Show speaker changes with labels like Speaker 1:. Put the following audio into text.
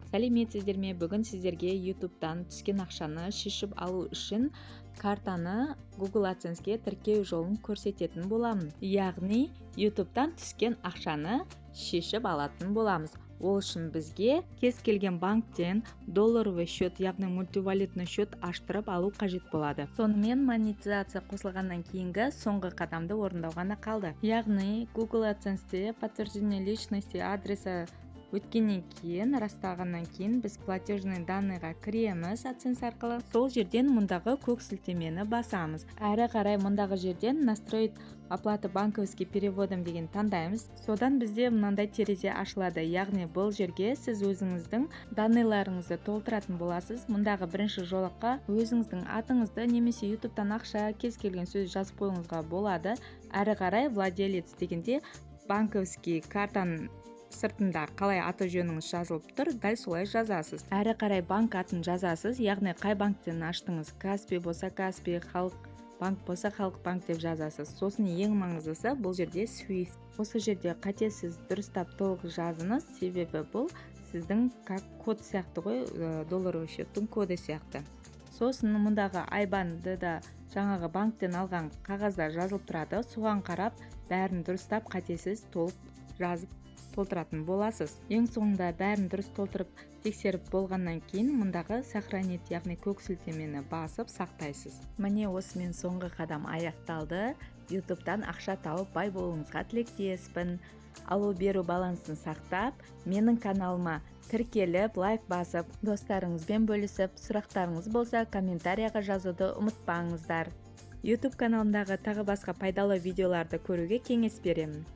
Speaker 1: Сәлеметсіздер ме? Бүгін сіздерге YouTube'дан түскен ақшаны шешіп алу үшін картаны Google AdSense'ге тіркеу жолын көрсететін боламын. Яғни YouTube'дан түскен ақшаны шешіп алатын боламыз. Ол үшін бізге кез келген банктен долларовый счет, яғни мультивалютный счет аштырып алу қажет болады. Сонымен монетизация қосылғаннан кейінгі соңғы қадамды орындау ғана қалды. Яғни Google AdSense'те подтверждение личности адреса өткеннен кейін, расталғаннан кейін біз платежный данныйға кіреміз AdSense арқылы. Сол жерден мұндағы көк сілтемені басамыз. Әрі қарай мұндағы жерден настроить оплаты банковский переводом деген таңдаймыз. Содан бізде мынандай терезе ашылады. Яғни бұл жерге сіз өзіңіздің данныйларыңызды толтыратын боласыз. Мұндағы бірінші жолаққа өзіңіздің атыңызды немесе YouTube'дан ақша кез келген сөз жазып қойыңызға болады. Әрі қарай владелец дегенде банковский картаның сыртында қалай аты жөніңіз жазылып тұр, дәл солай жазасыз. Әрі қарай банк атын жазасыз, яғни қай банктен аштыңыз, Каспий болса Каспий, Халық банк болса Халық банк деп жазасыз. Сосын ең маңыздысы бұл жерде Swift. Осы жерде қатесіз дұрыстап толық жазыңыз, себебі бұл сіздің код сияқты ғой, долларовый счеттің коды сияқты. Сосын мұндағы IBAN-ды да жаңағы банктен алған қағазда жазылып тұрады, соған қарап бәрін дұрыстап қатесіз толық жазып толтыратын боласыз. Ең соңында бәрін дұрыс толтырып тексеріп болғаннан кейін мұндағы сохранить, яғни көк сілтемені басып сақтайсыз. Міне осымен соңғы қадам аяқталды. YouTube'дан ақша тауып бай болуыңызға тілектеспін. Алу беру балансын сақтап, менің каналыма тіркеліп, лайк басып, достарыңызбен бөлісіп, сұрақтарыңыз болса комментарияға жазуды ұмытпаңыздар. YouTube каналымдағы тағы басқа пайдалы видеоларды көруге кеңес беремін.